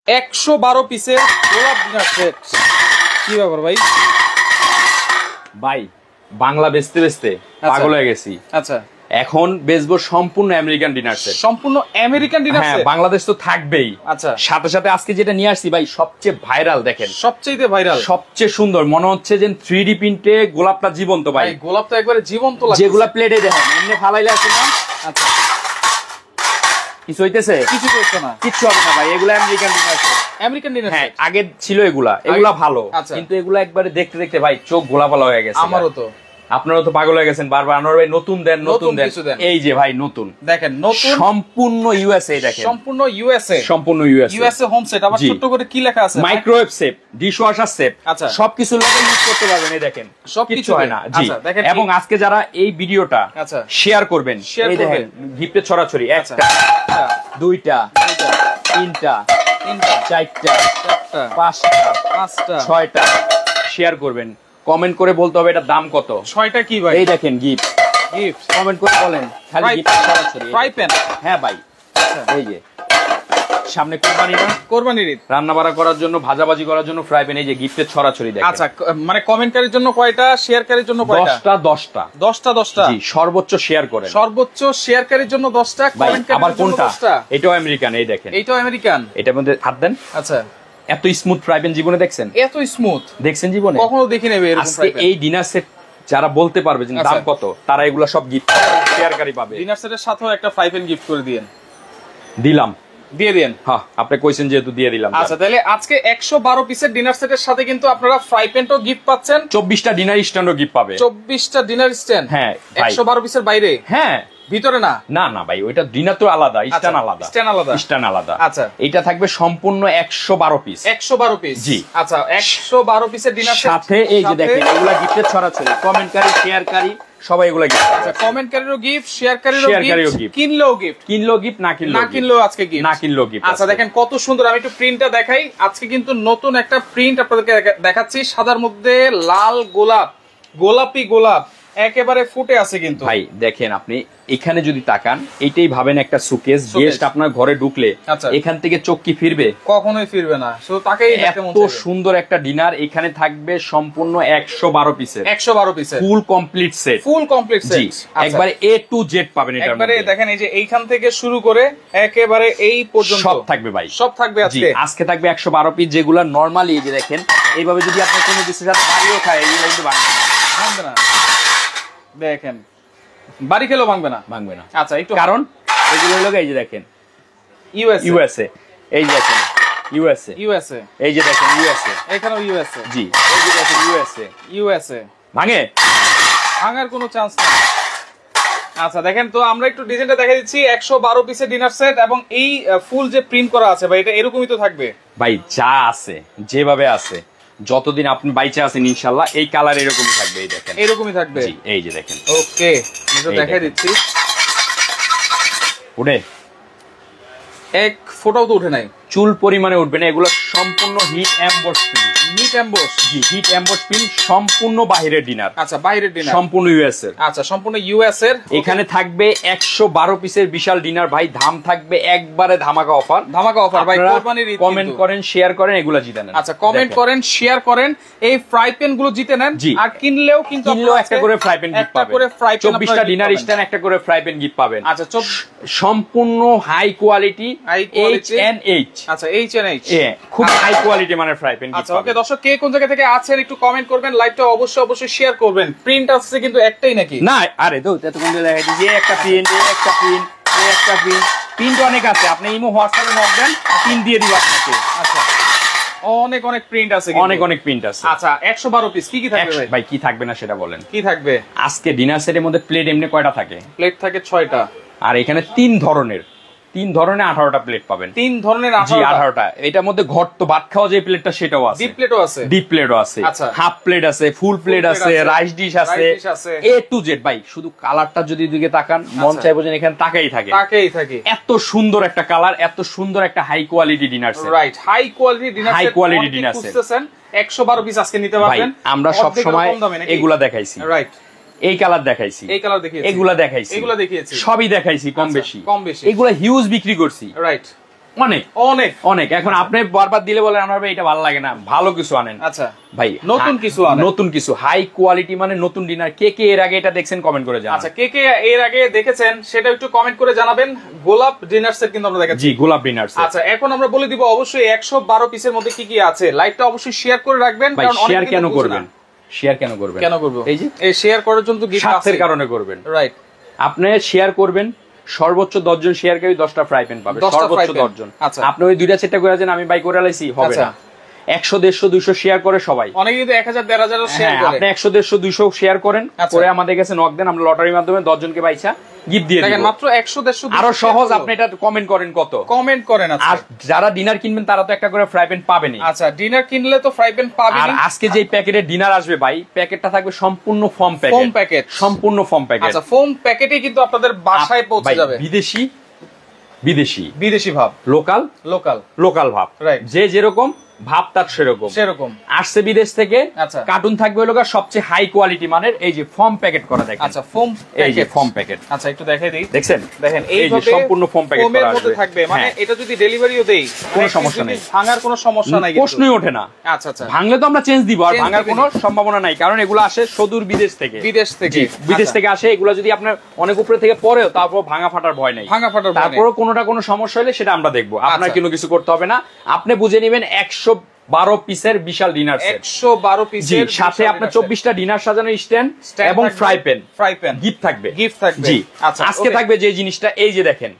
112 পিসের গোলাপ dinner set. কি ব্যাপার ভাই? ভাই বাংলা বেচতে বেচতে পাগল হয়ে গেছি। আচ্ছা, এখন বেচবো সম্পূর্ণ আমেরিকান ডিনার সেট। সম্পূর্ণ আমেরিকান ডিনার সেট। হ্যাঁ, বাংলাদেশ তো থাকবেই। আচ্ছা, সাথে সাথে আজকে যেটা নিয়ে আসছি ভাই সবচেয়ে ভাইরাল, দেখেন সবচেয়ে ভাইরাল, সবচেয়ে সুন্দর, মনে হচ্ছে যে 3D প্রিন্টে গোলাপটা জীবন্ত ভাই। গোলাপ তো একবারে জীবন্ত লাগছে। যেগুলা প্লেটে দেখেন এমনি ফালাইলে আছে না। আচ্ছা, কিছু হইতেছে? কিছু হচ্ছে না, কিচ্ছু হবে না ভাই, এগুলা American dinner set. American dinner set. হ্যাঁ, আগে ছিল এগুলা ভালো, কিন্তু এগুলা একবারে দেখতে দেখতে ভাই চোখ গোলাপালা হয়ে গেছে। আমারও তো। আপনারা তো পাগল হয়ে গেছেন বারবার, আনোয়ার ভাই নতুন দেন নতুন দেন। এই যে ভাই নতুন দেখেন, নতুন সম্পূর্ণ ইউএসএ, দেখেন সম্পূর্ণ ইউএসএ, সম্পূর্ণ ইউএসএ হোম সেট। আবার ছোট করে কি লেখা আছে? Microwave safe, dishwasher safe. আচ্ছা, সবকিছু লাগে ইউজ করতে পারবেন। এই দেখেন সবকিছু হয় না। জি, এবং আজকে যারা এই ভিডিওটা শেয়ার করবেন, এই দেখেন গিফটের ছড়াছড়ি, একটা দুইটা তিনটা চারটা পাঁচটা ছয়টা শেয়ার করবেন। কমেন্ট করে বলতে হবে এটার দাম কত। 6টা কি ভাই? এই দেখেন গিফট কমেন্ট করে বলেন। খালি গিফট ছড়াছড়ি। Fry pan. হ্যাঁ ভাই, এই যে সামনে কোরবানি না, কোরবানির ঈদ, রান্না বাড়া করার জন্য, ভাজাভাজি করার জন্য ফ্রাই প্যান। এই যে গিফটের ছড়াছড়ি দেখেন। আচ্ছা, মানে কমেন্টকারীর জন্য কয়টা, শেয়ারকারীর জন্য কয়টা? 10টা। জি, সর্বোচ্চ শেয়ার করেন। সর্বোচ্চ শেয়ারকারীর জন্য 10টা, কমেন্টকারীর জন্য 10টা। এটাও আমেরিকান। এই দেখেন এইটাও আমেরিকান। এটার মধ্যে হাত দেন। আচ্ছা, এত স্মুথ ফ্রাই প্যান জীবনে দেখছেন? এত স্মুথ দেখছেন জীবনে? কখনো দেখি নাই এরকম ফ্রাই প্যান। এই ডিনার সেট যারা বলতে পারবে যে দাম কত, তারা এগুলা সব গিফট শেয়ারকারী পাবে। ডিনার সেটের সাথেও একটা ফ্রাই প্যান গিফট করে দিয়েন। দিলাম, দিয়ে দেন। হ্যাঁ, আপনি কইছেন যেহেতু দিয়ে দিলাম। আচ্ছা, তাহলে আজকে 112 পিসের ডিনার সেটের সাথে কিন্তু আপনারা ফ্রাই প্যানও গিফট পাচ্ছেন, 24টা ডিনার স্ট্যান্ডও গিফট পাবে। 24টা ডিনার স্ট্যান্ড। হ্যাঁ, 112 পিসের বাইরে? হ্যাঁ, ভিতরে না। না না ভাই, ওইটা ডিনার তো আলাদা, স্ট্যান্ড আলাদা। স্ট্যান্ড আলাদা। আচ্ছা, এটা থাকবে সম্পূর্ণ 112 পিস। 112 পিস। জি। আচ্ছা, 112 পিসের ডিনার সেট সাথে এই যে দেখেন এগুলা গিফটের ছড়াছড়ি। কমেন্টকারী, শেয়ারকারী সবাই এগুলা গিফট। আচ্ছা, কমেন্টকারীরও গিফট, শেয়ারকারীরও গিফট, কিনলেও গিফট, গিফট, না কিনলেও আজকে গিফট, না কিনলেও গিফট। আচ্ছা, দেখেন কত সুন্দর। আমি একটু প্রিন্টটা দেখাই। আজকে কিন্তু নতুন একটা প্রিন্ট আপনাদেরকে দেখাচ্ছি। সাদার মধ্যে লাল গোলাপ, গোলাপি গোলাপ একেবারে ফুটে আছে কিন্তু। ভাই দেখেন, আপনি এখানে যদি তাকান, এইটাই ভাবেন একটা সুকেস। গেস্ট আপনার ঘরে ঢুকলে এখান থেকে চোখ কি ফিরবে? কখনোই ফিরবে না। শুধু তাকেই দেখতে মন চাইবে। এত সুন্দর একটা ডিনার এখানে থাকবে সম্পূর্ণ 112 পিসের। 112 পিসের ফুল কমপ্লিট সেট। একবারে A to Z পাবেন এটার মধ্যে। একবারে দেখেন, এই যে এইখান থেকে শুরু করে একেবারে এই পর্যন্ত সব থাকবে ভাই, সব থাকবে আজকে। আজকে থাকবে 112 পিস, যেগুলো নরমালি এই যে দেখেন এইভাবে যদি আপনি কোনো কিছুর সাথে বাড়িও খায়, এগুলো কিন্তু ভাঙবে না। দেখেন, বাড়ি খেলেও ভাঙবে না। আচ্ছা, একটু কারণ এগুলো হলো এই যে দেখেন ইউএসএ, এই যে দেখেন ইউএসএ, এই যে দেখেন ইউএসএ, এখানেও ইউএসএ। জি, এই যে দেখেন ইউএসএ ভাঙার কোনো চান্স নেই। আচ্ছা, দেখেন তো আমরা একটু ডিজাইনটা দেখাই দিচ্ছি। 112 পিসের ডিনার সেট এবং এই ফুল যে প্রিন্ট করা আছে ভাই, এটা এরকমই তো থাকবে ভাই। যা আছে যেভাবে আছে, যতদিন আপনি বাইচে আছেন ইনশাআল্লাহ এই কালার এরকমই থাকবে। এই দেখেন এরকমই থাকবে। জি, এই যে দেখেন। ওকে, আমি তো দেখাই দিচ্ছি। উঠে এক ফোটাও তো উঠে নাই, চুল পরিমাণে উঠবে না। এগুলো সম্পূর্ণ হিট এমবস প্রিন্ট। জি, হিট এমবস প্রিন্ট, সম্পূর্ণ বাইরের ডিনার। আচ্ছা, বাইরের ডিনার, সম্পূর্ণ ইউএস এর। আচ্ছা, সম্পূর্ণ ইউএস এর। এখানে থাকবে 112 পিসের বিশাল ডিনার ভাই। দাম থাকবে একবারে ধামাকা অফার ভাই। কোরবানির ঈদ, কমেন্ট করেন, শেয়ার করেন, এগুলো জিতে নেন। আচ্ছা, কমেন্ট করেন, শেয়ার করেন, এই ফ্রাই প্যান গুলো জিতে নেন। আর কিনলেও কিন্তু একটা করে ফ্রাই প্যান গিফট পাবেন। 24টা ডিনার স্ট্যান্ড একটা করে ফ্রাই প্যান গিফট পাবেন। আচ্ছা, সম্পূর্ণ হাই কোয়ালিটি H&H। আচ্ছা, H&H, খুব হাই কোয়ালিটি মানের ফ্রাই প্যান। আচ্ছা, ওকে দর্শক, কে কোন জায়গা থেকে আছেন একটু কমেন্ট করবেন, লাইভটা অবশ্যই শেয়ার করবেন। প্রিন্ট আছে কিন্তু একটাই নাকি? না, আরে তো এতক্ষণ ধরে দেখাই দিই, একটা প্রিন্ট, প্রিন্ট অনেক আছে। আপনি ইমো হোয়াটসঅ্যাপে নক দেন, প্রিন্ট দিয়ে দিব আপনাকে। আচ্ছা, অনেক প্রিন্ট আছে, অনেক প্রিন্ট আছে। আচ্ছা, 112 পিস কি থাকবে ভাই? কি থাকবে না সেটা বলেন। কি থাকবে আজকে ডিনার সেটের মধ্যে? প্লেট এমনি কয়টা থাকে? প্লেট থাকে 6টা। আর এখানে 3 ধরনের 18টা প্লেট পাবেন। 3 ধরনের 18টা। এটার মধ্যে ঘর তো ভাত খাওয়া যে প্লেটটা, সেটাও আছে। ডিপ প্লেটও আছে, হাফ প্লেট আছে, ফুল প্লেট আছে, রাইস ডিশ আছে, A to Z ভাই। শুধু কালারটা যদি দিকে তাকান, মন চাইবো যে এখানে তাকাই থাকে। এত সুন্দর একটা কালার, এত সুন্দর একটা high quality dinner set. Right, high quality dinner set. 112 piece আজকে নিতে পারবেন। আমরা সব সময় এগুলা দেখাইছি। রাইট, এই কালার দেখাইছি, এই কালার দেখিয়েছি, এগুলা দেখাইছি, এগুলা দেখিয়েছি, সবই দেখাইছি কম বেশি। কম বেশি এগুলা হিউজ বিক্রি করছি। রাইট, অনেক অনেক অনেক। এখন আপনি বারবার দিলে বলেন আমার ভাই এটা ভালো লাগে না, ভালো কিছু আনেন। আচ্ছা ভাই নতুন কিছু আনেন, নতুন কিছু হাই কোয়ালিটি, মানে নতুন ডিনার। কে কে এর আগে এটা দেখছেন কমেন্ট করে জানান। আচ্ছা কে কে এর আগে দেখেছেন সেটা একটু কমেন্ট করে জানাবেন। গোলাপ ডিনার সেট কিন্তু আমরা দেখাচ্ছি। জি, গোলাপ ডিনার সেট। আচ্ছা এখন আমরা বলে দিব অবশ্যই 112 পিসের মধ্যে কি কি আছে। লাইভটা অবশ্যই শেয়ার করে রাখবেন, কারণ শেয়ার কেন করবেন? শেয়ার কেন করবেন? কেন করব? এই যে এই শেয়ার করার জন্য তো গিফট আছে, স্বার্থের কারণে করবেন। রাইট, আপনি শেয়ার করবেন, সর্বোচ্চ 10 জন শেয়ারকারী 10টা ফ্রাই প্যান পাবে, সর্বোচ্চ 10 জন। আচ্ছা আপনি ওই দুইটা সেটটা করে আছেন, আমি বাই করে লাইছি, হবে না। 100 150 200 শেয়ার করে সবাই, অনেকে কিন্তু 1000 1500 শেয়ার করে। আপনি 100 150 200 শেয়ার করেন, করে আমাদের কাছে নক দেন, আমরা লটারির মাধ্যমে 10 জনকে পাইছা গিফট দিয়ে দিব। দেখেন মাত্র 100 150। আরো সহজ, আপনি এটা কমেন্ট করেন, কত কমেন্ট করেন। আচ্ছা আর যারা ডিনার কিনবেন তারা তো একটা করে ফ্রাই প্যান পাবেনই। আচ্ছা ডিনার কিনলে তো ফ্রাই প্যান পাবেনই। আর আজকে যে প্যাকেটে ডিনার আসবে ভাই, প্যাকেটটা থাকবে সম্পূর্ণ ফোম প্যাকেট। ফোম প্যাকেট, সম্পূর্ণ ফোম প্যাকেট। আচ্ছা ফোম প্যাকেটে কিন্তু আপনাদের বাসায় পৌঁছে যাবে। বিদেশি বিদেশি, বিদেশি ভাব, লোকাল লোকাল, লোকাল ভাব, যে যেরকম ভাব তার সেরকম সেরকম আসছে বিদেশ থেকে। আচ্ছা কার্টুন থাকবে হলো সবচেয়ে হাই কোয়ালিটি মানের, এই যে ফোম প্যাকেট করা দেখেন। আচ্ছা ফোম, এই যে ফোম প্যাকেট। আচ্ছা একটু দেখাই দেই, দেখছেন? দেখেন এই যে সম্পূর্ণ ফোম প্যাকেট করা মধ্যে থাকবে। মানে এটা যদি ডেলিভারিও দেই কোনো সমস্যা নেই, ভাঙার কোনো সমস্যা নাই, প্রশ্নই ওঠে না। আচ্ছা আচ্ছা ভাঙলে তো আমরা চেঞ্জ দিব, আর ভাঙার কোনো সম্ভাবনা নাই, কারণ এগুলো আসে সুদূর বিদেশ থেকে। বিদেশ থেকে, বিদেশ থেকে আসে এগুলো। যদি আপনার অনেক উপরে থেকে পড়েও তারপর ভাঙা ফাটার ভয় নাই, ভাঙা ফাটার ভয় নাই। তারপর কোনোটা কোনো সমস্যা হলে সেটা আমরা দেখবো, আপনার কোনো কিছু করতে হবে না। আপনি বুঝে নেবেন 112 পিসের বিশাল ডিনার সেট, 112 পিসের, সাথে আপনার 24টা ডিনার সাজানো স্ট্যান্ড এবং ফ্রাই প্যান গিফট থাকবে। গিফট থাকবে। জি আচ্ছা আজকে থাকবে যে জিনিসটা, এই যে দেখেন,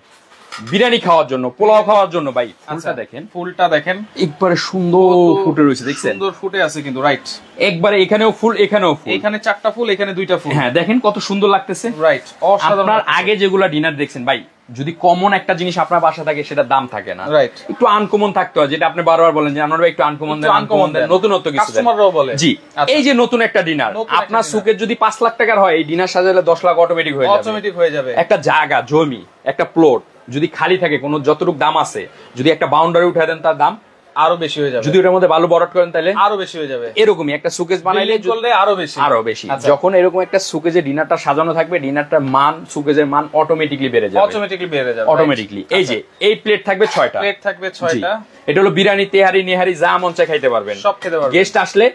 বিরিয়ানি খাওয়ার জন্য, পোলাও খাওয়ার জন্য ভাই। ফুলটা দেখেন, ফুলটা দেখেন, একবারে সুন্দর ফুটে রয়েছে, দেখছেন? সুন্দর ফুটে আছে কিন্তু, রাইট। একবারে এখানেও ফুল, এখানেও ফুল, এখানে 4টা ফুল, এখানে 2টা ফুল। হ্যাঁ দেখেন কত সুন্দর লাগতেছে, রাইট। আপনার আগে যেগুলা ডিনার দেখছেন ভাই, যদি কমন একটা জিনিস আপনার বাসা থাকে সেটা দাম থাকে না, রাইট। একটু আনকমন থাকতে হয়, যেটা আপনি বারবার বলেন যে আমরা একটু আনকমন দেন, আনকমন দেন, নতুনত্ব কিছু দেন, কাস্টমাররাও বলে। জি এই যে নতুন একটা ডিনার, আপনার সুকের যদি 5 লাখ টাকার হয়, এই ডিনার সাজালে 10 লাখ অটোমেটিক হয়ে যাবে। একটা জায়গা, জমি, একটা প্লট যদি খালি থাকে, কোনো যতটুকু দাম আছে, যদি একটা বাউন্ডারি উঠে দেন, তার দাম আরো বেশি হয়ে যাবে। যদি ওটার মধ্যে বালু বরাট করেন তাহলে আরো বেশি হয়ে যাবে। এরকমই একটা সুকেস বানাইলে আরো বেশি। যখন এরকম একটা সুকেজে ডিনারটা সাজানো থাকবে, ডিনারটার মান, সুকেজের মান অটোমেটিকলি বেড়ে যাবে, অটোমেটিকলি। এই যে এই প্লেট থাকবে 6টা, প্লেট থাকবে 6টা। এটা হলো বিরিয়ানি, তেহারি, নেহারি, যা মন চায় খাইতে পারবেন, সব খেতে পারবেন। গেস্ট আসলে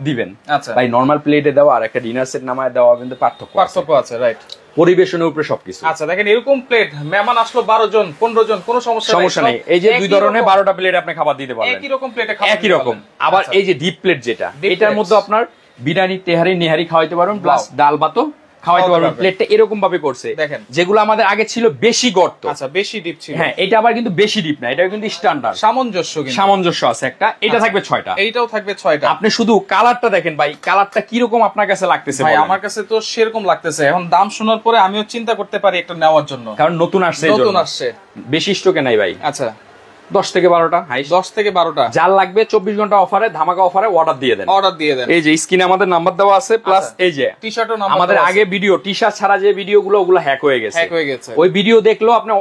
দিবেন। আচ্ছা ভাই নরমাল প্লেটে দেওয়া আর একটা ডিনার সেট নামায় দেওয়া কিন্তু পার্থক্য আছে, রাইট। পরিবেশনের উপরে সবকিছু। আচ্ছা দেখেন এরকম প্লেট, মেহমান আসলো 12 জন 15 জন, কোনো সমস্যা নেই। এই যে দুই ধরনের 12টা প্লেট আপনি খাবার দিতে পারবেন, একই রকম প্লেটে খাবার, একই রকম। আবার এই যে ডিপ প্লেট, যেটা এটার মধ্যে আপনার বিরিয়ানি, তেহারি, নেহারি খাওয়াইতে পারবেন, প্লাস ডাল ভাতও খাওয়াইতে পারবেন। প্লেটটা এরকম ভাবে করছে দেখেন, যেগুলো আমাদের আগে ছিল বেশি গর্ত, আচ্ছা বেশি ডিপ ছিল, হ্যাঁ এটা আবার কিন্তু বেশি ডিপ না, এটা কিন্তু স্ট্যান্ডার্ড, সামঞ্জস্য আছে একটা। এটা থাকবে 6টা, এইটাও থাকবে 6টা। আপনি শুধু কালারটা দেখেন ভাই, কালারটা কি রকম আপনার কাছে লাগতেছে? ভাই আমার কাছে তো সেরকম লাগতেছে, এখন দাম শোনার পরে আমিও চিন্তা করতে পারি একটা নেওয়ার জন্য, কারণ নতুন আসছে, বেশি স্টকে নাই ভাই। আচ্ছা 10 থেকে 12টা, 10 থেকে 12টা যার লাগবে 24 ঘন্টা অফারে, ধামাকা অফারে অর্ডার দিয়ে দেন। এই যে স্ক্রিনে আমাদের নাম্বার দেওয়া আছে, প্লাস এই যে টি-শার্টও নাম্বার, আমাদের আগে ভিডিও, টি-শার্ট ছাড়া যে ভিডিওগুলো, ওগুলো হ্যাক হয়ে গেছে। ওই ভিডিও দেখলেও আপনি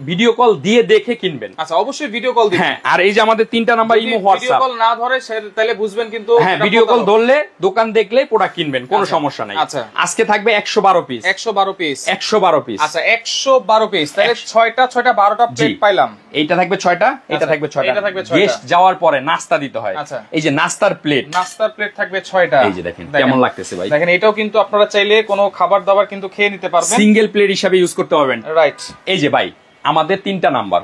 ভিডিও কল দিয়ে দেখে কিনবেন। আচ্ছা অবশ্যই ভিডিও কল দিবেন। হ্যাঁ আর এই যে আমাদের 3টা number, imo, WhatsApp. Video call না ধরে তাহলে বুঝবেন কিন্তু, ভিডিও কল ধরলে দোকান দেখলে প্রোডাক্ট কিনবেন, কোনো সমস্যা নাই। আচ্ছা আজকে থাকবে 112 পিস, 112 পিস, 112 পিস। আচ্ছা 112 পিস, তাহলে 6টা 12টা প্লেট পাইলাম। এইটা থাকবে 6টা, এটা থাকবে 6টা। গেস্ট যাওয়ার পরে নাস্তা দিতে হয়। আচ্ছা এই যে নাস্তার প্লেট থাকবে 6টা। এই যে দেখেন কেমন লাগতেছে ভাই, দেখেন এটাও কিন্তু আপনারা চাইলে কোনো খাবার দাবার কিন্তু খেয়ে নিতে পারবেন, সিঙ্গেল প্লেট হিসাবে ইউজ করতে পারবেন, রাইট। এই যে ভাই আমাদের 3টা নাম্বার,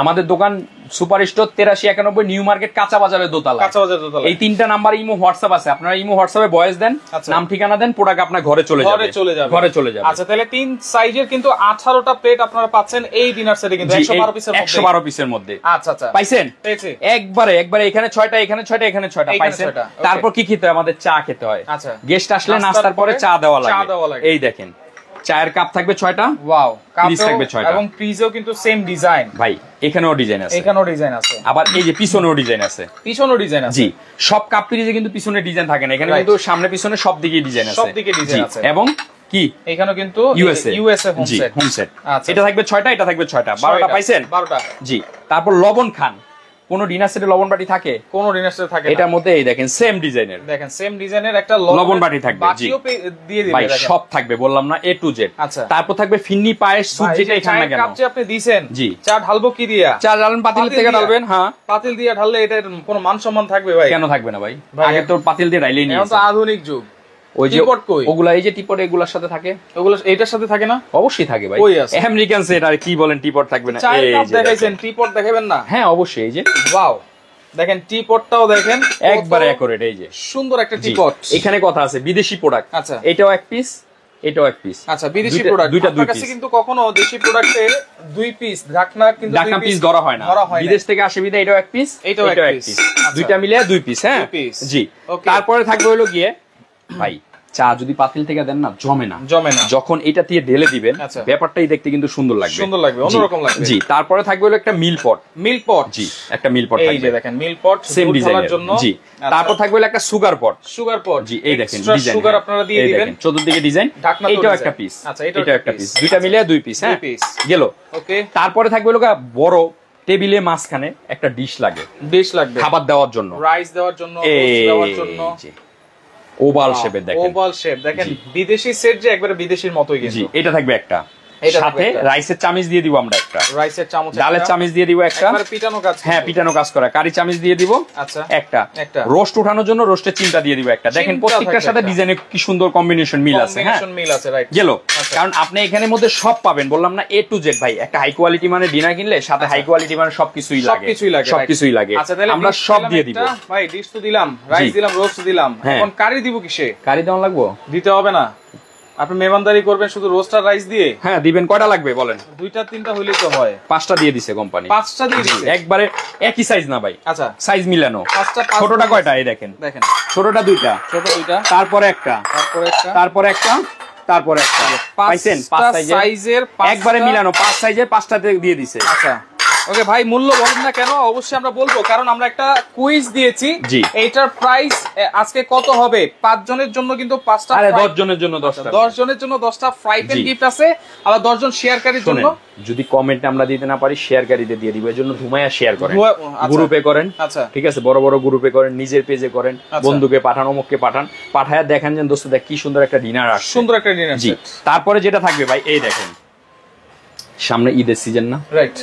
আমাদের দোকান সুপার স্টোর 8391 নিউ মার্কেট, কাঁচা বাজারের দোতলা। এই 3টা নাম্বার ইমো, হোয়াটসঅ্যাপ আছে, আপনারা ইমো হোয়াটসঅ্যাপে ভয়েস দেন, নাম ঠিকানা দেন, প্রোডাক্ট আপনার ঘরে চলে যাবে। আচ্ছা তাহলে 3 সাইজের কিন্তু 18টা প্লেট আপনারা পাচ্ছেন এই ডিনার সেটে, কিন্তু 112 পিসের মধ্যে। আচ্ছা আচ্ছা পাইছেন, একবারে এখানে 6টা, এখানে 6টা, এখানে 6টা পাইছেন। তারপর কি খেতে হয়? আমাদের চা খেতে হয়। আচ্ছা গেস্ট আসলে নাস্তার পরে চা দেওয়া লাগে। এই দেখেন চায়ের কাপ থাকবে 6টা, ওয়াও, কাপ থাকবে 6টা, এবং ফ্রিজেও কিন্তু সেম ডিজাইন ভাই, এখানেও ডিজাইন আছে, আবার এই যে পিছনেও ডিজাইন আছে, জি সব কাপ ফ্রিজে কিন্তু পিছনে ডিজাইন থাকে না, এখানে কিন্তু সামনে পিছনে সব দিকে ডিজাইন আছে, এবং কি এখানেও কিন্তু ইউএসএ হোম সেট। এটা থাকবে 6টা, এটা থাকবে 6টা, 12টা পাইছেন? 12টা, জি। তারপর লবণ খান, কোন ডিনার সেটে লবণ বাটি থাকে? কোন ডিনার সেটে থাকে? এটার মধ্যে এই দেখেন সেম ডিজাইনের, দেখেন সেম ডিজাইনের একটা লবণ বাটি থাকবে। জি দিয়ে দিবেন ভাই, সব থাকবে, বললাম না A to Z। আচ্ছা, তারপর থাকবে ফিন্নি পায়েস স্যুপ, যেটা এখানে না কেন কাপ যে আপনি দিবেন, জি চা ঢালবো কি দিয়া? চা ঢালবেন পাতিল থেকে ঢালবেন। হ্যাঁ, পাতিল দিয়ে ঢাললে এটার কোনো মান সম্মান থাকবে ভাই? কেন থাকবে না ভাই? আগে তো পাতিল দিয়ে ঢাইলেই নিয়ে, এখন তো আধুনিক যুগ। ওই যে টিপট কই? ওগুলা এই যে টিপট এগুলোর সাথে থাকে, ওগুলো এইটার সাথে থাকে না? অবশ্যই থাকে ভাই। আমেরিকান সেট আর কি বলেন টিপট থাকবে না? চায়ের কাপ দেখাইছেন, টিপট দেখাবেন না? হ্যাঁ অবশ্যই, এই যে ওয়াও, দেখেন টিপটটাও দেখেন একবারে অ্যাকুরেট, এই যে সুন্দর একটা টিপট। এখানে কথা আছে বিদেশি প্রোডাক্ট। আচ্ছা, এটাও এক পিস, এটাও এক পিস। আচ্ছা, বিদেশি প্রোডাক্ট দুইটা দুই পিস, কিন্তু কখনো দেশি প্রোডাক্টে দুই পিস ঢাকনা কিন্তু ঢাকনা পিস ধরা হয় না, বিদেশ থেকে আসে বিদে এটাও এক পিস, এটাও এক পিস, দুইটা মিলে দুই পিস। হ্যাঁ জি। তারপরে থাকবে হলো গিয়ে ভাই, চা যদি পাতিল থেকে দেন না জমে না, যখন এটা দিয়ে ঢেলে দিবেন ব্যাপারটাই দেখতে কিন্তু সুন্দর লাগবে, অন্যরকম লাগবে। জি, তারপরে থাকবে হলো একটা মিল পট। জি, একটা মিল পট থাকবে, এই যে দেখেন মিল পট সেম ডিজাইনের জন্য। জি, তারপর থাকবে হলো একটা সুগার পট। জি, এই দেখেন ডিজাইন, সুগার আপনারা দিয়ে দিবেন, চতুর্দিকে ডিজাইন। এটাও একটা পিস, আচ্ছা এটাও একটা পিস, দুইটা মিলে দুই পিস। হ্যাঁ গেল। ওকে, তারপরে থাকবে হলো বড় টেবিলে মাঝখানে একটা ডিশ লাগবে খাবার দেওয়ার জন্য, রাইস দেওয়ার জন্য, দেওয়ার জন্য। ওভাল শেপের, দেখেন ওভাল শেপ, দেখেন বিদেশি সেট যে একবারে বিদেশির মতোই কিন্তু। জি, এটা থাকবে একটা, সাথে রাইসের চামচ দিয়ে দিব আমরা একটা, রাইসের চামচ, ডালের চামচ দিয়ে দিব একটা, একবারে পিটানো কাজ। হ্যাঁ পিটানো কাজ করা, কারি চামচ দিয়ে দিব। আচ্ছা, একটা রোস্ট উঠানোর জন্য রোস্টের চিমটা দিয়ে দিব একটা। দেখেন প্রত্যেকটার সাথে ডিজাইনে কি সুন্দর কম্বিনেশন মিল আছে। হ্যাঁ মিল আছে, রাইট গেল। কারণ আপনি এখানের মধ্যে সব পাবেন, বললাম না A to Z ভাই। একটা হাই কোয়ালিটি মানে ডিনার কিনলে সাথে হাই কোয়ালিটি মানে সবকিছুই লাগে। আচ্ছা, তাহলে আমরা সব দিয়ে দিব ভাই। ডিশ তো দিলাম, রাইস দিলাম, রোস্ট দিলাম, এখন কারি দিব কিসে? কারি দেওয়া লাগবে? দিতে হবে না, আপনি মেহমানদারি করবেন শুধু রোস্ট আর রাইস দিয়ে। হ্যাঁ দিবেন। কয়টা লাগবে বলেন? দুইটা তিনটা হইলেই তো হয়। পাঁচটা দিয়ে দিছে কোম্পানি, পাঁচটা দিয়ে দিছে, একবারে একই সাইজ না ভাই। আচ্ছা, সাইজ মিলানো। ছোটটা কয়টা? এই দেখেন, ছোটটা দুইটা, ছোট দুইটা, তারপরে একটা, তারপরে একটা, তারপরে একটা, পাইছেন? পাঁচ সাইজের একবারে মিলানো, পাঁচ সাইজের পাঁচটাতে দিয়ে দিছে। আচ্ছা ওকে ভাই, মূল্য বলেন না কেন? অবশ্যই আমরা বলবো, কারণ আমরা একটা কুইজ দিয়েছি। এইটার প্রাইস আজকে কত হবে? 5 জনের জন্য কিন্তু 5টা, আরে 10 জনের জন্য 10টা, 10 জনের জন্য 10টা ফ্রাই প্যান গিফট আছে। আবার 10 জন শেয়ারকারীর জন্য, যদি কমেন্টে আমরা দিতে না পারি শেয়ারকারীতে দিয়ে দিব। এজন্য ঘুমায়া শেয়ার করেন, গ্রুপে করেন। আচ্ছা ঠিক আছে, বড় বড় গ্রুপে করেন, নিজের পেজে করেন, বন্ধুকে পাঠান, অমুককে পাঠান, পাঠায়া দেখেন যে দোস্ত দেখ কি সুন্দর একটা ডিনার আসছে, সুন্দর একটা ডিনার। জি, তারপরে যেটা থাকবে ভাই, এই দেখেন সামনে ঈদের সিজন না, রাইট?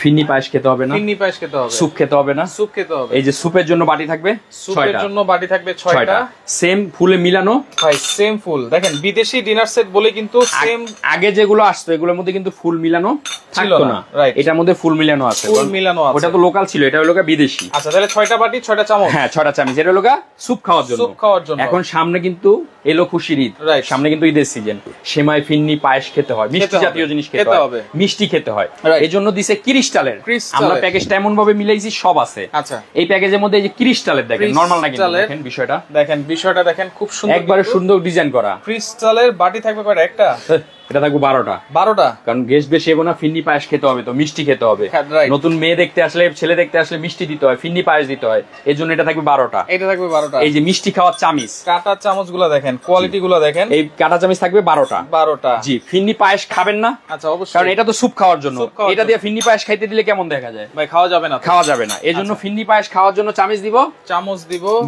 ফিন্নি পায়েস খেতে হবে না, ফিন্নি পায়েস খেতে হবে, স্যুপ খেতে হবে না, স্যুপ খেতে হবে। এই যে স্যুপের জন্য বাটি থাকবে, স্যুপের জন্য বাটি থাকবে 6টা, সেম ফুলে মিলানো ভাই, সেম ফুল। দেখেন বিদেশি ডিনার সেট বলে কিন্তু সেম, আগে যেগুলো আসতো এগুলোর মধ্যে কিন্তু ফুল মিলানো থাকতো না, রাইট? এটার মধ্যে ফুল মিলানো আছে, ফুল মিলানো আছে। ওটা তো লোকাল ছিল, এটা হলো বিদেশি। আচ্ছা তাহলে 6টা বাটি 6টা চামচ। হ্যাঁ 6টা চামচ, এটা হলো স্যুপ খাওয়ার জন্য, স্যুপ খাওয়ার জন্য। এখন সামনে কিন্তু এলো খুশির ঈদ, সামনে কিন্তু ঈদের সিজন, সেমাই ফিন্নি পায়েস খেতে হয়, মিষ্টি জাতীয় জিনিস খেতে হবে, মিষ্টি খেতে হয়। এজন্য দিছে ক্রিস্টালের। আমরা প্যাকেজটা এমন ভাবে মিলাইছি, সব আছে। আচ্ছা, এই প্যাকেজের মধ্যে এই যে ক্রিস্টালের, দেখেন নরমাল না কিন্তু, দেখেন বিষয়টা, দেখেন খুব সুন্দর, একবারে সুন্দর ডিজাইন করা। ক্রিস্টালের বাটি থাকবে কয়টা? একটা, এটা থাকবে 12টা। কারণ গেস্ট বেশি এবো না, ফিন্নি পায়েস খেতে হবে তো, মিষ্টি খেতে হবে। নতুন মেয়ে দেখতে আসলে, ছেলে দেখতে আসলে মিষ্টি দিতে হয়, ফিন্নি পায়েস দিতে হয়, এই জন্য এটা থাকবে 12টা। এটা থাকবে 12টা। এই যে মিষ্টি খাওয়ার চামচ, কাটা চামচ গুলো দেখেন, কোয়ালিটি গুলো দেখেন, এই কাটা চামচ থাকবে 12টা। জি, ফিন্নি পায়েস খাবেন না? আচ্ছা অবশ্যই, কারণ এটা তো স্যুপ খাওয়ার জন্য। এটা দিয়ে ফিন্নি পায়েস খাইতে দিলে কেমন দেখা যায় ভাই? খাওয়া যাবে না, খাওয়া যাবে না। এই জন্য ফিন্নি পায়েস খাওয়ার জন্য চামচ দিব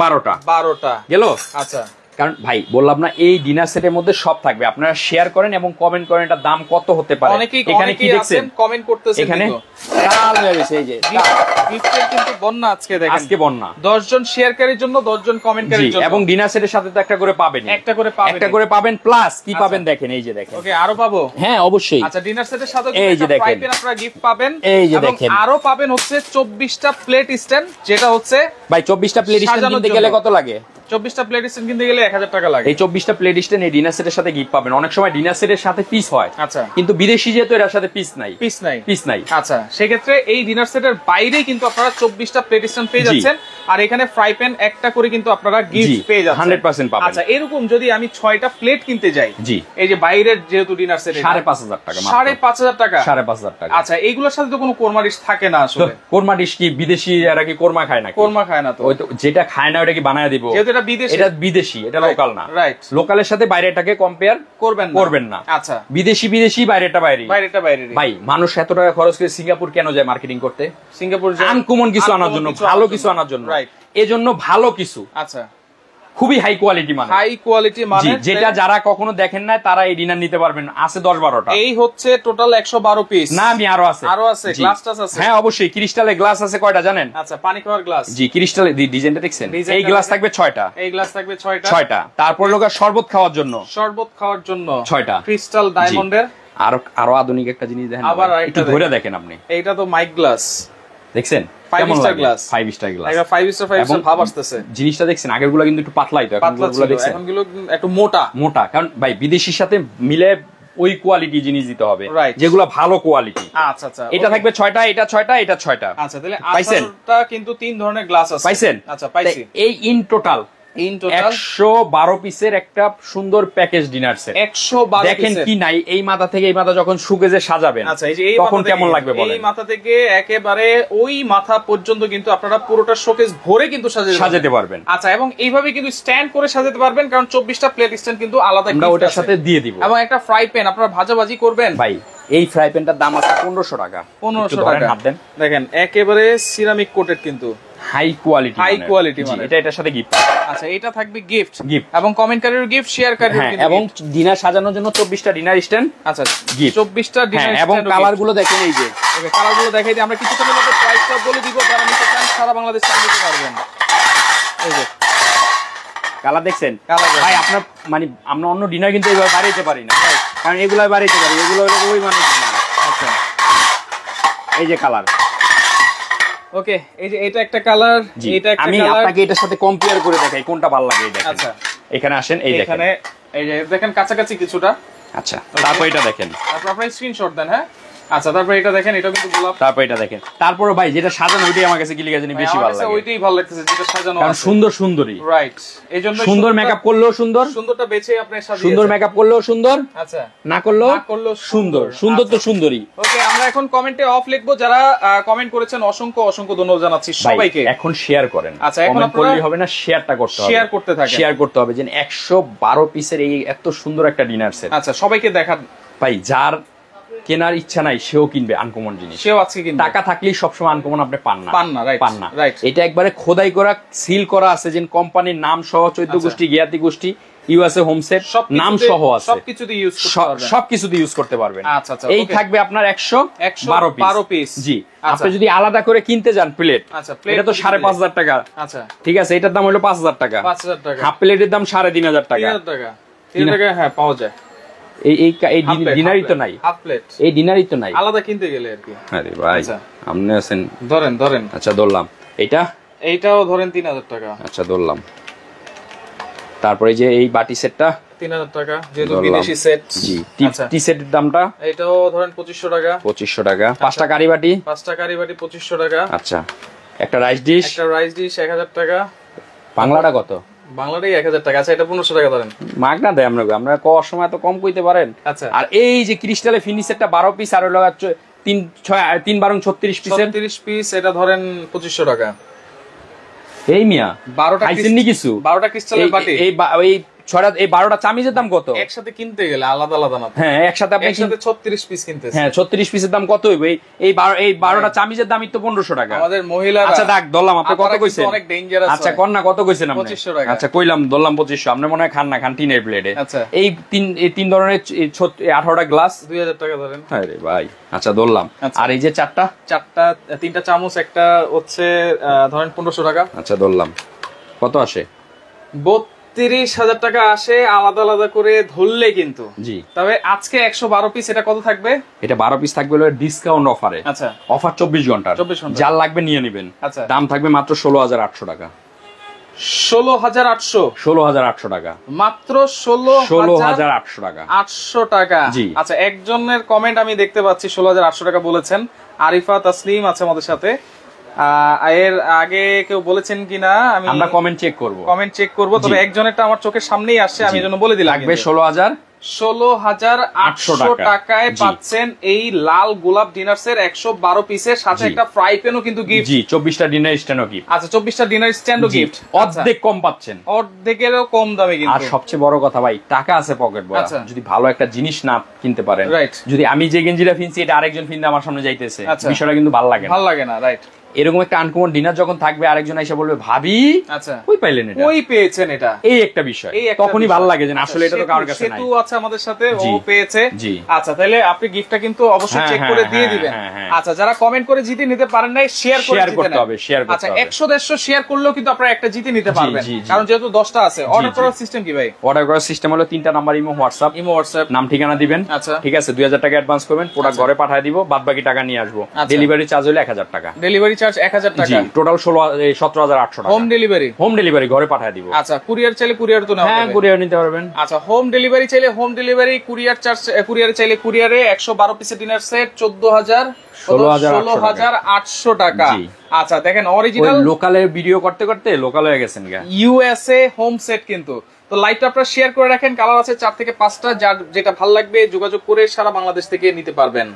12টা গেল। আচ্ছা, কারণ ভাই বললাম না, এই ডিনার সেটের মধ্যে সব থাকবে। আপনারা শেয়ার করেন এবং কমেন্ট করেন এটার দাম কত হতে পারে। এখানে কি দেখছেন, কমেন্ট করতেছেন, এখানে লাল হয়ে গেছে, এই যে গিফটের কিন্তু বন্যা আজকে, দেখেন আজকে বন্যা। 10 জন শেয়ারকারীর জন্য, 10 জন কমেন্টকারীর জন্য, এবং ডিনার সেটের সাথে তো একটা করে পাবেন, একটা করে পাবেন প্লাস কি পাবেন দেখেন, এই যে দেখেন। ওকে, আরো পাবো? হ্যাঁ অবশ্যই। আচ্ছা, ডিনার সেটের সাথে এই যে দেখেন ফ্রাই প্যান আপনারা গিফট পাবেন, এই যে দেখেন। আরো পাবেন হচ্ছে 24টা প্লেট স্ট্যান্ড, যেটা হচ্ছে ভাই 24টা প্লেট স্ট্যান্ড কিনতে গেলে কত লাগে? 24টা প্লেট স্ট্যান্ড কিনতে গেলে 1000 টাকা লাগে। এই 24টা প্লেট স্ট্যান্ড এই ডিনার সেটের সাথে গিফট পাবেন। অনেক সময় ডিনার সেটের সাথে পিস হয়, আচ্ছা, কিন্তু বিদেশি যেহেতু এর সাথে পিস নাই। আচ্ছা, সেই ক্ষেত্রে এই ডিনার সেটের বাইরেই কিন্তু আপনারা 24টা প্লেট স্ট্যান্ড পেয়ে যাচ্ছেন। আর এখানে ফ্রাই প্যান একটা করে কিন্তু আপনারা গিফট পেয়ে যাচ্ছেন 100% পাবেন। আচ্ছা এরকম যদি আমি 6টা প্লেট কিনতে যাই, জি এই যে বাইরের যেহেতু ডিনার সেট 5,500 টাকা, 5,500 টাকা, 5,500 টাকা। আচ্ছা এইগুলোর সাথে তো কোনো কোরমা ডিশ থাকে না আসলে। কোরমা ডিশ কি বিদেশি, এরা কি কোরমা খায় না? কোরমা খায় না তো, ওই তো যেটা খায় না ওটা কি বানায় দিব? যেহেতু এটা বিদেশি, এটা বিদেশি, এটা লোকাল না। রাইট, লোকালের সাথে বাইরেটাকে কম্পেয়ার করবেন না। আচ্ছা বিদেশি বাইরেটা বাইরে। ভাই মানুষ এত টাকা খরচ করে সিঙ্গাপুর কেন যায় মার্কেটিং করতে? সিঙ্গাপুর আনকমন কিছু আনার জন্য, ভালো কিছু আনার জন্য। এজন্য ভালো কিছু, আচ্ছা খুবই হাই কোয়ালিটি মানে, হাই কোয়ালিটি মানে যেটা যারা কখনো দেখেন না তারা এই ডিনার নিতে পারবেন। আছে 10-12টা। এই হচ্ছে টোটাল 112 পিস। না আমি আরো আছে গ্লাস টাস আছে। হ্যাঁ অবশ্যই, ক্রিস্টালের গ্লাস আছে কয়টা জানেন? আচ্ছা পানি খাওয়ার গ্লাস। জি ক্রিস্টালের ডিজাইনটা দেখছেন? এই গ্লাস থাকবে 6টা। এই গ্লাস থাকবে 6টা। তারপর লোকা শরবত খাওয়ার জন্য 6টা ক্রিস্টাল ডায়মন্ডের। আরো আধুনিক একটা জিনিস দেখেন, আবার একটু ধরে দেখেন আপনি। এইটা তো মাইক গ্লাস দেখছেন, 5 স্টার গ্লাস। 5 স্টার ভাব আসতেছে। জিনিসটা দেখছেন আগেরগুলো কিন্তু একটু পাতলাই, তো এখনগুলো দেখছেন এখনগুলো একটু মোটা। কারণ ভাই বিদেশির সাথে মিলে ওই কোয়ালিটি জিনিস দিতে হবে যেগুলো ভালো কোয়ালিটি। আচ্ছা এটা থাকবে 6টা, এটা 6টা, এটা 6টা। আচ্ছা তাহলে আচারটা কিন্তু 3 ধরনের গ্লাস আছে। পাইছেন? আচ্ছা পাইছি। এই ইন টোটাল 112 পিসের একটা সুন্দর প্যাকেজ ডিনার সেট। 112 দেখেন কি নাই, এই মাথা থেকে এই মাথা যখন সুকেজে সাজাবেন, আচ্ছা এই যে এই তখন কেমন লাগবে বলেন? এই মাথা থেকে একেবারে ওই মাথা পর্যন্ত কিন্তু আপনারা পুরোটা শোকেস ভরে কিন্তু সাজাতে পারবেন। আচ্ছা এবং এইভাবে কিন্তু স্ট্যান্ড করে সাজাতে পারবেন, কারণ 24টা প্লেট স্ট্যান্ড কিন্তু আলাদা আমরা ওটার সাথে দিয়ে দিব। এবং একটা ফ্রাই প্যান আপনারা ভাজাভাজি করবেন। ভাই এই ফ্রাই প্যানটার দাম আছে 1500 টাকা। 1500 টাকা। দেখেন একেবারে সিরামিক কোটেড, কিন্তু হাই কোয়ালিটি মানে এটার সাথে গিফট। আচ্ছা এটা থাকবে গিফট এবং কমেন্টকারীর গিফট, শেয়ারকারীর গিফট, এবং ডিনার সাজানোর জন্য 24টা ডিনার স্ট্যান্ড। আচ্ছা গিফট 24টা ডিনার স্ট্যান্ড। এবং কালারগুলো দেখেন, এই যে ওকে কালারগুলো দেখাই দিই আমরা, কিছুক্ষণের মধ্যে প্রাইসটা বলে দিব, যারা নিতে চান সারা বাংলাদেশ থেকে নিতে পারবেন। এই যে কালার দেখছেন ভাই, আপনার মানে আমরা অন্য ডিনার কিন্তু এইভাবে বাড়াইতে পারি না, কারণ এগুলো বাড়াইতে পারি, এগুলো ওই মানে। আচ্ছা এই যে কালার, ওকে এই যে এটা একটা কালার, এটা একটা কালার। আমি আপনাকে এটার সাথে কম্পেয়ার করে দেখাই কোনটা ভালো লাগে। এই দেখেন, আচ্ছা এখানে আসেন, এই দেখেন, এখানে এই যে দেখেন কাছাকাছি কিছুটা। আচ্ছা তারপর এটা দেখেন, তারপর আপনি স্ক্রিনশট দেন। হ্যাঁ আচ্ছা তারপর এটা দেখেন, এটা কিন্তু গোলাপ। তারপর এটা দেখেন, তারপর ভাই যেটা সাজানো ওইটাই আমার কাছে গিলিগা জানি বেশি ভালো লাগে। ওইটাই ভালো লাগতেছে যেটা সাজানো আছে, কারণ সুন্দরী। রাইট, এইজন্য সুন্দর মেকআপ করলেও সুন্দরটা বেছে আপনি সাজিয়েছেন। সুন্দর মেকআপ করলেও সুন্দর, আচ্ছা না করলেও সুন্দর তো সুন্দরী। ওকে আমরা এখন কমেন্টে অফ লিখবো। যারা কমেন্ট করেছেন অসংখ্য ধন্যবাদ জানাচ্ছি সবাইকে। এখন শেয়ার করেন। আচ্ছা এখন কমেন্ট করলেই হবে না, শেয়ারটা করতে হবে, শেয়ার করতে হবে। যে 112 পিসের এই এত সুন্দর একটা ডিনার সেট। আচ্ছা সবাইকে দেখান ভাই, যার কেনার ইচ্ছা নাই সেও কিনবে আনকমন জিনিস, সেও আজকে কিনবে। টাকা থাকলেই সবসময় আনকমন আপনি পান না। রাইট, এটা একবারে খোদাই করা, সিল করা আছে, যে কোম্পানির নাম সহ 14 গোষ্ঠী, জ্ঞাতি গোষ্ঠী, ইউএসএ হোমসেট নাম সহ আছে, সবকিছুতে ইউজ করতে পারবেন। আচ্ছা আচ্ছা এই থাকবে আপনার 112 পিস। জি আপনি যদি আলাদা করে কিনতে যান প্লেট, এটা তো 5,500 টাকা। আচ্ছা ঠিক আছে, এটার দাম হলো 5,000 টাকা। হাফ প্লেটের দাম 3,500 টাকা। 3,000 টাকা হ্যাঁ পাওয়া যায়। এই ডিনারই তো নাই, হাফ প্লেট এই ডিনারই তো নাই, আলাদা কিনতে গেলে আর কি। আরে ভাই আপনি আছেন, ধরেন। আচ্ছা ধরলাম, এইটাও ধরেন 3,000 টাকা। আচ্ছা ধরলাম। তারপরে যে এই বাটি সেটটা 3,000 টাকা, যেহেতু বিদেশি সেট। জি টি সেটের দামটা এটাও ধরেন 2500 টাকা। 2500 টাকা। 5টা কারি বাটি 2500 টাকা। আচ্ছা একটা রাইস ডিশ 1000 টাকা। বাংলাটা কত? বাংলাটাই 1000 টাকা। আচ্ছা এটা 1500 টাকা ধরেন, মাগনা দেয় আমরা কর সময় তো কম কইতে পারেন। আচ্ছা আর এই যে ক্রিস্টালে ফিনিশারটা 12 পিস আর হলো 3 বারং 36 পিসের 36 পিস, এটা ধরেন 2500 টাকা। এই মিয়া 12টা খাইছেন নি কিছু? 12টা ক্রিস্টালের বাটি। এই 12টা চামিজের দাম কত? একসাথে কিনতে গেলে আলাদা না। হ্যাঁ একসাথে আপনি 36 পিস কিনতেছেন। হ্যাঁ 36 পিসের দাম কত হইবে? এই 12টা চামিজের দামই তো 1500 টাকা। আমাদের মহিলারা আচ্ছা দেখ দললাম, আপনি কত কইছেন? অনেক ডেঞ্জারাস। আচ্ছা কোন না কত কইছেন আপনি? 2500 টাকা। আচ্ছা কইলাম দললাম 2500, আপনি মনে হয় খান না, খান টিনের প্লেটে। আচ্ছা এই তিন ধরনের 18টা গ্লাস 2000 টাকা ধরেন। আরে ভাই আচ্ছা দললাম। আর এই যে তিনটা চামচ একটা হচ্ছে ধরেন 1500 টাকা। আচ্ছা দললাম। কত আসে? 32,000 টাকা আসে আলাদা করে ধরলে কিন্তু। জি তবে আজকে 112 পিস, এটা কত থাকবে? এটা 12 পিস থাকবে হলো ডিসকাউন্ট অফারে। আচ্ছা অফার 24 ঘন্টা, যার লাগবে নিয়ে নেবেন। আচ্ছা দাম থাকবে মাত্র 16,800 টাকা। 16,800 টাকা মাত্র। 16,800 টাকা। 800 টাকা। জি আচ্ছা একজনের কমেন্ট আমি দেখতে পাচ্ছি 16,800 টাকা বলেছেন, আরিফা তাসলিম আছে আমাদের সাথে। এর আগে কেউ বলেছেন কিনা আমরা কমেন্ট চেক করব, তবে একজনেরটা আমার চোখের সামনেই আসছে, আমি এজন্য বলে দিলাম। লাগবে 16,800 টাকায় পাচ্ছেন এই লাল গোলাপ ডিনার সেট 112 পিসের সাথে একটা ফ্রাই প্যানও কিন্তু গিফট। জি, 24টা ডিনার স্ট্যান্ডও গিফট। আচ্ছা, 24টা ডিনার স্ট্যান্ডও গিফট, অর্ধেক কম পাচ্ছেন, অর্ধেকেরও কম দামে কিন্তু। আর সবচেয়ে বড় কথা ভাই, টাকা আছে পকেট ভরা, যদি ভালো একটা জিনিস না কিনতে পারেন, যদি আমি যে গেঞ্জিটা কিনছি এটা আরেকজন কিনতে আমার সামনে যাইতেছে, বিষয়টা কিন্তু ভালো লাগে না। রাইট, এরকম একটা আনকমন ডিনার যখন থাকবে, আরেকজন এসে বলবে ভাবি আচ্ছা কই পাইলেন এটা, কই পেয়েছেন এটা, এই একটা বিষয় তখনই ভালো লাগে যে আসলে এটা তো কারোর কাছে নাই। সেতু আছে আমাদের সাথে, ও পেয়েছে। আচ্ছা, তাহলে আপনি গিফটটা কিন্তু অবশ্যই চেক করে দিয়ে দিবেন। আচ্ছা, যারা কমেন্ট করে জিতে নিতে পারেন নাই, শেয়ার করতে হবে। আচ্ছা, 100-150 শেয়ার করলেও কিন্তু আপনারা একটা জিতে নিতে পারবেন, কারণ যেহেতু 10টা আছে। অর্ডার করার সিস্টেম কি ভাই? অর্ডার করার সিস্টেম হলো 3টা নাম্বার, ইমো হোয়াটসঅ্যাপ, নাম ঠিকানা দিবেন। আচ্ছা, ঠিক আছে, 2000 টাকা অ্যাডভান্স করবেন, প্রোডাক্ট ঘরে পাঠিয়ে দিব, বাদ বাকি টাকা নিয়ে আসবো। ডেলিভারি চার্জ হলো 1000 টাকা। ডেলিভারি চার্জ 1000 টাকা, টোটাল 17,800 টাকা। হোম ডেলিভারি ঘরে পাঠিয়ে দিব। আচ্ছা, কুরিয়ার চাইলে কুরিয়ার তো নেওয়া যাবে, কুরিয়ার নিতে পারবেন। আচ্ছা, হোম ডেলিভারি চাইলে home delivery, courier charge courier চাইলে কুরিয়ারে 112 পিসের ডিনার সেট 16,800 টাকা। আচ্ছা, দেখেন অরিজিনাল লোকালের ভিডিও করতে করতে লোকাল হয়ে গেছেন, ইউএসএ হোম সেট কিন্তু। তো লাইভটা আপনারা শেয়ার করে রাখেন, কালার আছে 4 থেকে 5টা, যার যেটা ভালো লাগবে যোগাযোগ করে সারা বাংলাদেশ থেকে নিতে পারবেন।